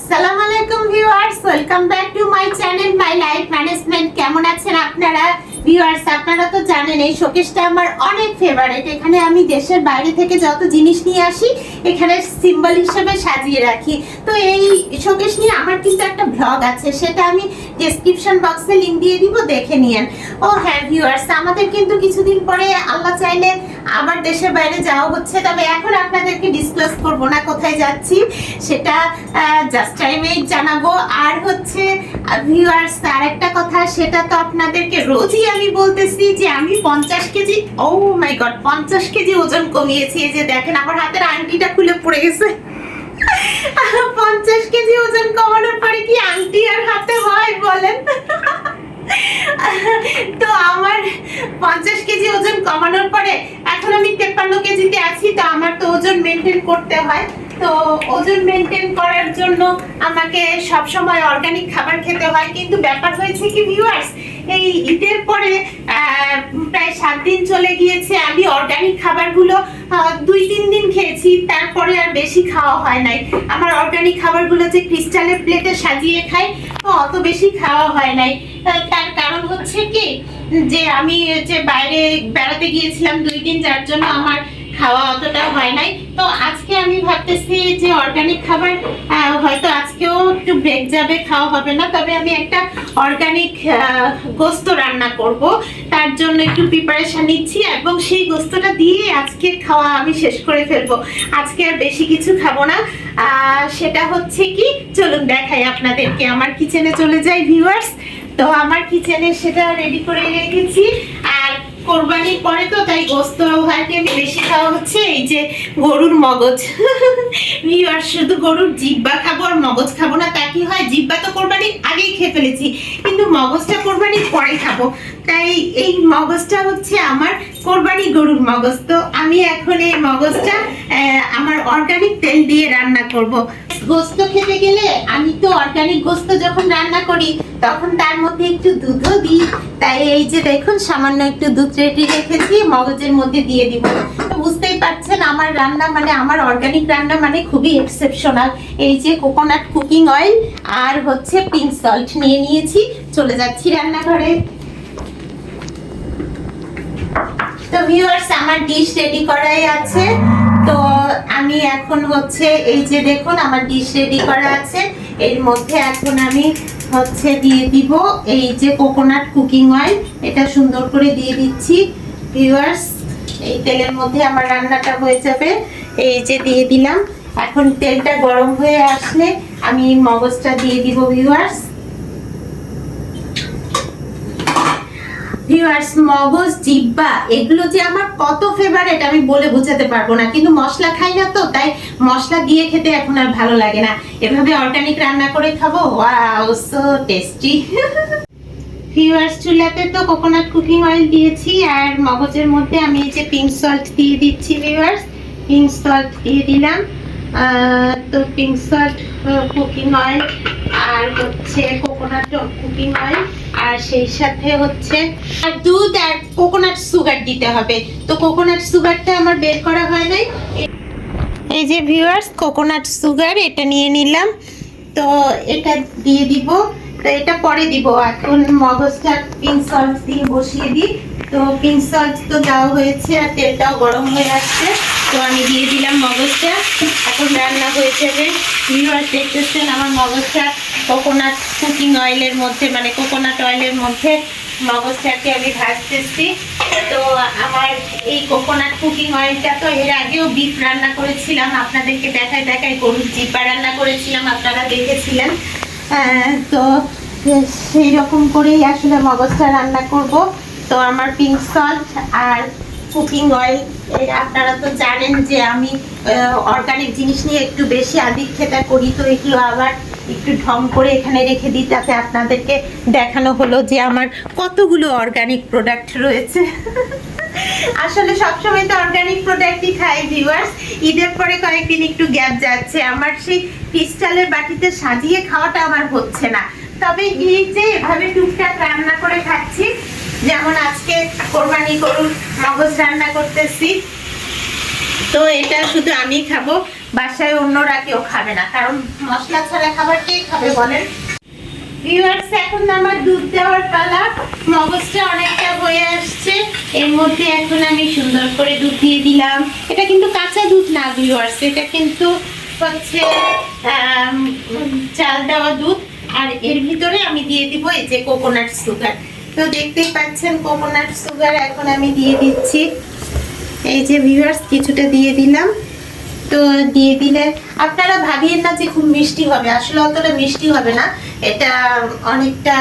আসসালামু আলাইকুম viewers, welcome back to my channel my life management. কেমন আছেন আপনারা ভিউয়ার্স? আপনারা তো জানেন এই শোকেসটা আমার অনেক ফেভারিট। এখানে আমি দেশের বাইরে থেকে যত জিনিস নিয়ে আসি এখানে সিম্বল হিসেবে সাজিয়ে রাখি। তো এই শোকেস নিয়ে আমার কিন্তু একটা ব্লগ আছে, সেটা আমি ডেসক্রিপশন বক্সে লিংক দিয়ে দিব, দেখে নিয়েন। ও হ্যাঁ ভিউয়ার্স, আমাদের কিন্তু কিছুদিন পরে আল্লাহ চাইলে আবার দেশের বাইরে যাওয়া হচ্ছে, তবে এখন আপনাদেরকে ডিসক্লোজ করব না কোথায় যাচ্ছি, সেটা জাস্ট টাইমে জানাবো। আর হচ্ছে ভিউয়ার্স, আর একটা কথা, সেটা তো আপনাদেরকে রোজই আমি বলতেছি যে আমি 50 কেজি, ও মাই গড, 50 কেজি ওজন কমিয়েছি। এই যে দেখেন আমার হাতের আংটিটা খুলে পড়ে গেছে। 50 কেজি ওজন কমানোর পরে কি আংটি আর হাতে হয় বলেন? তো আমার 50 কেজি ওজন কমানোর পরে এখন আমি 53 কেজিতে আছি। তো আমার তো ওজন মেনটেন করতে হয়। তো ওজন মেনটেন করার জন্য আমাকে সব সময় অর্গানিক খাবার খেতে হয়। কিন্তু ব্যাপার হয়েছে কি ভিউয়ার্স, এই ঈদের পরে প্রায় 7 দিন চলে গিয়েছে, আমি অর্গানিক খাবারগুলো 2-3 দিন খেয়েছি, তারপরে আর বেশি খাওয়া হয় নাই। আমার অর্গানিক খাবারগুলো যে ক্রিস্টালের প্লেটে সাজিয়ে খাই, তো অত বেশি খাওয়া হয় নাই। তার কারণ হচ্ছে কি, যে আমি যে বাইরে বেড়াতে গিয়েছিলাম 2 দিন, যার জন্য আমার খাওয়া অতটা হয় নাই। তো আজকে আমি ভাবতেছি যে অর্গানিক খাবার হয়তো আজকেও একটু ব্রেক যাবে, খাওয়া হবে না, তবে আমি একটা অর্গানিক গোস্ত রান্না করব। তার জন্য একটু প্রিপারেশন নিচ্ছি এবং সেই গোস্তটা দিয়ে আজকে খাওয়া আমি শেষ করে ফেলবো। আজকে আর বেশি কিছু খাবো না। সেটা হচ্ছে কি, চলুন দেখাই আপনাদেরকে। আমার কিচেনে চলে যাই ভিউয়ার্স। তো আমার কিচেনে সেটা রেডি করে রেখেছি। আর কোরবানির পরে তো তাই গোস্ত হয়তো আমি বেশি খাওয়া হচ্ছে। এই যে গরুর মগজ, ভিউয়ার্স, শুধু গরুর জিব্বা খাবো আর মগজ খাবো না, তা কি হয়? জিব্বা তো কোরবানির আগেই খেয়ে ফেলেছি, কিন্তু মগজটা কোরবানির পরে খাবো। তাই এই মগজটা হচ্ছে আমার কোরবানি গরুর মগজ। তো আমি এখন এই মগজটা আমার অর্গানিক তেল দিয়ে রান্না করব। গোস্ত খেতে গেলে আমি তো অর্গানিক গোস্ত যখন রান্না করি তখন তার মধ্যে একটু দুধও দিই। তাই এই যে দেখুন সামান্য একটু দুধ রেডি রেখেছি, মগজের মধ্যে দিয়ে দিব। তো বুঝতেই পারছেন আমার রান্না মানে, আমার অর্গানিক রান্না মানে খুবই এক্সেপশনাল। এই যে কোকোনাট কুকিং অয়েল আর হচ্ছে পিঙ্ক সল্ট নিয়ে নিয়েছি, চলে যাচ্ছি রান্নাঘরে। তো ভিউয়ার্স, আমার ডিশ রেডি করাই আছে। তো আমি এখন হচ্ছে এই যে দেখুন আমার ডিশ রেডি করা আছে, এর মধ্যে এখন আমি হচ্ছে দিয়ে দিব এই যে কোকোনাট কুকিং অয়েল। এটা সুন্দর করে দিয়ে দিচ্ছি ভিউয়ার্স। এই তেলের মধ্যে আমার রান্নাটা হয়ে যাবে। এই যে দিয়ে দিলাম। এখন তেলটা গরম হয়ে আসলে আমি মগজটা দিয়ে দিব ভিউয়ার্স। ভিউয়ার্স, মগজ, জিব্বা এগুলো যে আমার কত ফেভারিট আমি বলে বোঝাতে পারবো না, কিন্তু মশলা খাই না, তো তাই মশলা দিয়ে খেতে এখন আর ভালো লাগে না। এভাবে অর্গানিক রান্না করে খাবো, ওয়াও সো টেস্টি। ভিউয়ার্স, চুলাতে তো কোকোনাট কুকিং অয়েল দিয়েছি, আর মগজের মধ্যে আমি এই যে পিঙ্ক সল্ট দিয়ে দিচ্ছি ভিউয়ার্স। পিঙ্ক সল্ট দিয়ে দিলাম। তো পিঙ্ক সল্ট, কুকিং অয়েল, আর হচ্ছে কোকোনাট কুকিং অয়েল, আর সেই সাথে হচ্ছে আর দুধ আর কোকোনাট সুগার দিতে হবে। তো কোকোনাট সুগারটা আমার বের করা হয় নাই। এই যে ভিউয়ার্স, কোকোনাট সুগার এটা নিয়ে নিলাম। তো এটা দিয়ে দিব। তো এটা পরে দিব, এখন মগজটা পিঙ্ক সল্ট দিয়ে বসিয়ে দিই। তো পিঙ্ক সল্ট তো দেওয়া হয়েছে আর তেলটাও গরম হয়ে আসছে। তো আমি দিয়ে দিলাম মগজটা, এখন রান্না হয়ে যাবে। ভিউয়ার্স, দেখতেছেন আমার মগজটা কোকোনাট কুকিং অয়েলের মধ্যে, মানে কোকোনাট অয়েলের মধ্যে মগজটাকে আমি ভাজতেছি। তো আমার এই কোকোনাট কুকিং অয়েলটা তো এর আগেও বিফ রান্না করেছিলাম, আপনাদেরকে দেখায় গরুর জিব্বা রান্না করেছিলাম, আপনারা দেখেছিলেন। তো সেই রকম করেই আসলে মগজটা রান্না করব। তো আমার পিঙ্ক সল্ট আর কুকিং অয়েল, আপনারা তো জানেন যে আমি অর্গানিক জিনিস নিয়ে একটু বেশি আদিক্ষেতা করি। তো এগুলো আবার একটু ঢং করে এখানে রেখে দিই, তাতে আপনাদেরকে দেখানো হলো যে আমার কতগুলো অর্গানিক প্রোডাক্ট রয়েছে। আসলে সবসময় তো অর্গানিক প্রোডাক্টই খাই ভিউয়ার্স। ঈদের পরে কয়েকদিন একটু গ্যাপ যাচ্ছে, আমার সেই ক্রিস্টালের বাটিতে সাজিয়ে খাওয়াটা আমার হচ্ছে না। তবে এই যে এভাবে টুকটাক রান্না করে খাচ্ছি, যেমন আজকে কোরবানি গরুর মগজ রান্না করতেছি। তো এটা শুধু আমি খাবো, বাসায় অন্যরা কেউ খাবে না, কারণ মশলা ছাড়া খাবার কে খাবে বলেন। ভিউয়ার্স, এখন আমার দুধ দেওয়ার পালা। মগজটা অনেকটা হয়ে আসছে, এর মধ্যে এখন আমি সুন্দর করে দুধ দিয়ে দিলাম। এটা কিন্তু কাঁচা দুধ না ভিউয়ার্স, এটা কিন্তু হচ্ছে চাল দেওয়া দুধ। আর এর ভিতরে আমি দিয়ে দিব এই যে কোকোনাট সুগার। তো দেখতেই পাচ্ছেন কোকোনাট সুগার এখন আমি দিয়ে দিচ্ছি। এই যে ভিউয়ার্স, কিছুটা দিয়ে দিলাম। তো দিয়ে দিলে আপনারা ভাবিয়েন না যে খুব মিষ্টি হবে, আসলে অতটা মিষ্টি হবে না। এটা অনেকটা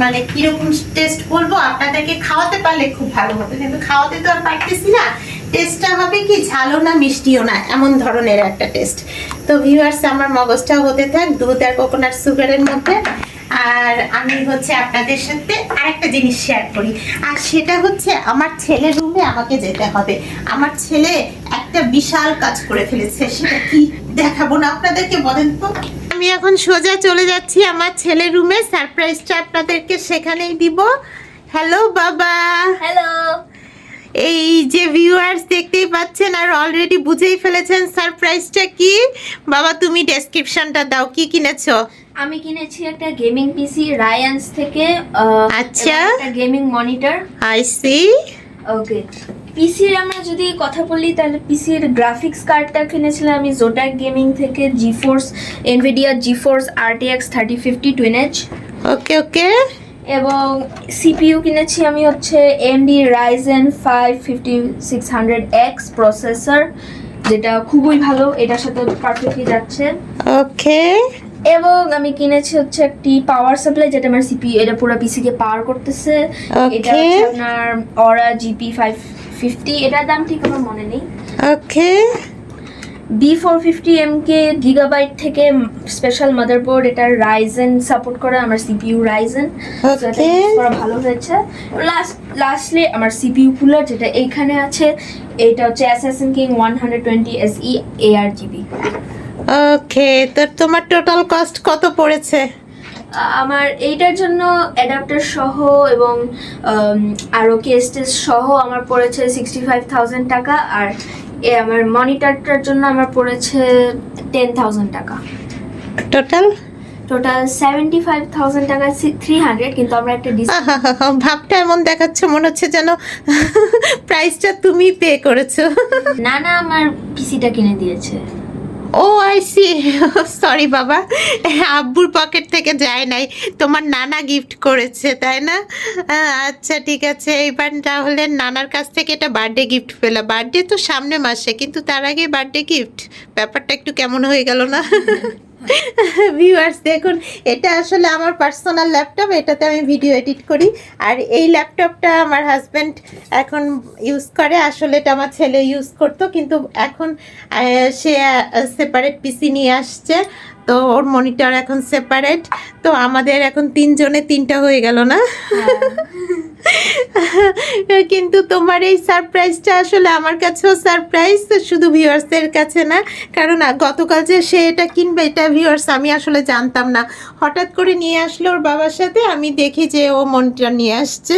মানে কিরকম টেস্ট বলবো, আপনাদেরকে খাওয়াতে পারলে খুব ভালো হবে, কিন্তু খাওয়াতে তো আর পারতেছি না। টেস্টটা হবে কি ঝালও না মিষ্টিও না, এমন ধরনের একটা টেস্ট। তো ভিউয়ার্স, আমার মগজটা হতে থাক দুধ আর কোকোনাট সুগারের মধ্যে। আর আমি হচ্ছে আপনাদের সাথে আরেকটা জিনিস শেয়ার করি, আর সেটা হচ্ছে আমার ছেলের রুমে আমাকে যেতে হবে। আমার ছেলে একটা বিশাল কাজ করে ফেলেছে, সেটা কি দেখাবো না আপনাদেরকে বলেন তো। আমি এখন সোজা চলে যাচ্ছি আমার ছেলের রুমে, সারপ্রাইজটা আপনাদেরকে সেখানেই দিব। হ্যালো বাবা। হ্যালো। এই যে ভিউয়ার্স দেখতেই পাচ্ছেন আর অলরেডি বুঝেই ফেলেছেন সারপ্রাইজটা কি। বাবা তুমি ডেসক্রিপশনটা দাও, কি কিনেছো? আমি কিনেছি একটা গেমিং পিসি রায়ান্স থেকে। আচ্ছা, একটা gaming monitor. I see. Okay, পিসির আমরা যদি কথা বলি তাহলে পিসির গ্রাফিক্স কার্ডটা কিনেছিলাম আমি জোটাক গেমিং থেকে, GeForce Nvidia GeForce RTX 3050 twin edge. Okay okay. এবং সিপিইউ কিনেছি আমি হচ্ছে AMD Ryzen 5 5600X প্রসেসর, যেটা খুবই ভালো, এটার সাথে পারফেক্টলি যাচ্ছে। ওকে। এবং আমি কিনেছি হচ্ছে একটি পাওয়ার সাপ্লাই, যেটা আমার সিপিইউ এটা পুরো পিসিকে পাওয়ার করতেছে। এটা হচ্ছে আপনার Aura GP 550, এটার দাম ঠিক আমার মনে নেই। ওকে। B450MK গিগাবাইট থেকে স্পেশাল মাদারবোর্ড, এটা রাইজেন সাপোর্ট করে, আমার সিপিইউ রাইজেন, তো এটা ইউজ করা ভালো হয়েছে। লাস্টলি আমার সিপিইউ কুলার যেটা এইখানে আছে, এটা হচ্ছে Assassin King 120 SE ARGB। ওকে, তো তোমার টোটাল কস্ট কত পড়েছে? আমার এইটার জন্য অ্যাডাপ্টার সহ এবং আরও কেস টেস্ট সহ আমার পড়েছে 65,000 টাকা। আর আমার মনিটরটার জন্য আমার পড়েছে 10,000 টাকা। টোটাল 75,000 টাকা 300, কিন্তু আমরা একটা ভাবটা এমন দেখাচ্ছে মনে হচ্ছে যেন প্রাইসটা তুমি পে করেছো। না, আমার পিসিটা কিনে দিয়েছে। ও আই সি, সরি বাবা, আব্বুর পকেট থেকে যায় নাই, তোমার নানা গিফট করেছে তাই না? আচ্ছা ঠিক আছে, এইবার তাহলে নানার কাছ থেকে এটা বার্থডে গিফট পেলা। বার্থডে তো সামনে মাসে, কিন্তু তার আগে বার্থডে গিফট, ব্যাপারটা একটু কেমন হয়ে গেল না? ভিউয়ার্স দেখুন, এটা আসলে আমার পার্সোনাল ল্যাপটপ, এটাতে আমি ভিডিও এডিট করি। আর এই ল্যাপটপটা আমার হাজব্যান্ড এখন ইউজ করে, আসলে এটা আমার ছেলে ইউজ করতো, কিন্তু এখন সে সেপারেট পিসি নিয়ে আসছে, তো ওর মনিটর এখন সেপারেট। তো আমাদের এখন তিনজনে তিনটা হয়ে গেল না? কিন্তু তোমার এই সারপ্রাইজটা আসলে আমার কাছেও সারপ্রাইজ, শুধু ভিউয়ার্সের কাছে না, কারণ গতকাল যে সে এটা কিনবে এটা ভিউয়ার্স আমি আসলে জানতাম না, হঠাৎ করে নিয়ে আসলো ওর বাবার সাথে, আমি দেখি যে ও মনিটর নিয়ে আসছে।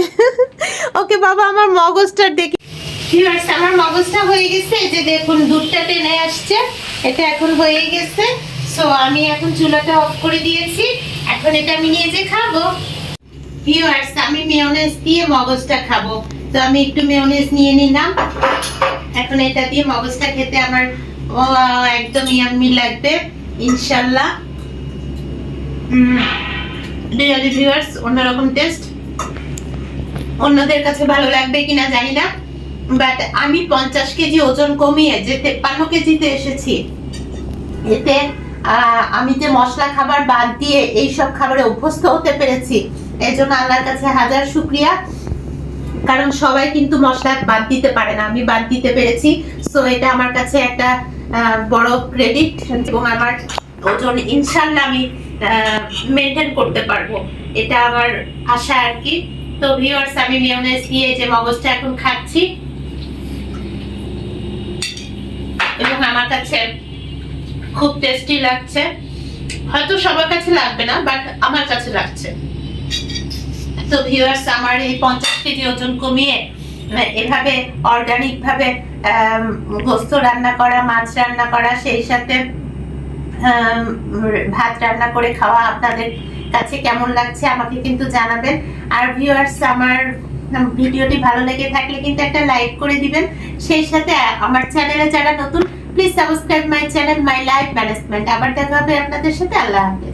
ওকে বাবা, আমার মগজটা দেখি। ভিউয়ার্স, আমার মগজটা হয়ে গেছে, এই যে দেখুন দুধটা টেনে আসছে, এটা এখন হয়ে গেছে। সো আমি এখন চুলাটা অফ করে দিয়েছি, এখন এটা আমি নিয়ে যে খাবো। ভিউয়ার্স, আমি মেয়োনেজ দিয়ে মগজটা খাবো, তো আমি একটু মেয়োনেজ নিয়ে নিলাম। এখন এটা দিয়ে মগজটা খেতে আমার একদম ইয়াম্মি লাগবে ইনশাআল্লাহ। রিয়েলি ভিউয়ার্স, অন্যরকম টেস্ট, অন্যদের কাছে ভালো লাগবে কিনা জানি না, বাট আমি 50 কেজি ওজন কমিয়ে যে 53 কেজিতে এসেছি, এতে আমি যে মশলা খাবার বাদ দিয়ে এইসব খাবারে অভ্যস্ত হতে পেরেছি, এর জন্য আল্লাহর কাছে হাজার শুকরিয়া। কারণ সবাই কিন্তু মশলা বাদ দিতে পারে না, আমি বাদ দিতে পেরেছি। সো এটা আমার কাছে একটা বড় ক্রেডিট, এবং আমার ওজন ইনশাআল্লাহ আমি মেনটেন করতে পারবো, এটা আমার আশা আর কি। তো ভিউয়ার্স, আমি মেয়োনেজ দিয়ে যে মগজটা এখন খাচ্ছি, এবং আমার কাছে খুব টেস্টি লাগছে। হয়তো সবার কাছে লাগবে না, বাট আমার কাছে লাগছে। তো ভিউয়ার্স, আমার এই 50 কেজি ওজন কমিয়ে এভাবে অর্গানিক ভাবে গোস্ত রান্না করা, মাছ রান্না করা, সেই সাথে ভাত রান্না করে খাওয়া আপনাদের কাছে কেমন লাগছে আমাকে কিন্তু জানাবেন। আর ভিউয়ার্স, আমার ভিডিওটি ভালো লেগে থাকলে কিন্তু একটা লাইক করে দিবেন। সেই সাথে আমার চ্যানেলে যারা নতুন, please subscribe my channel my life management. আবার দেখা হবে আপনাদের সাথে। আল্লাহ হাফেজ।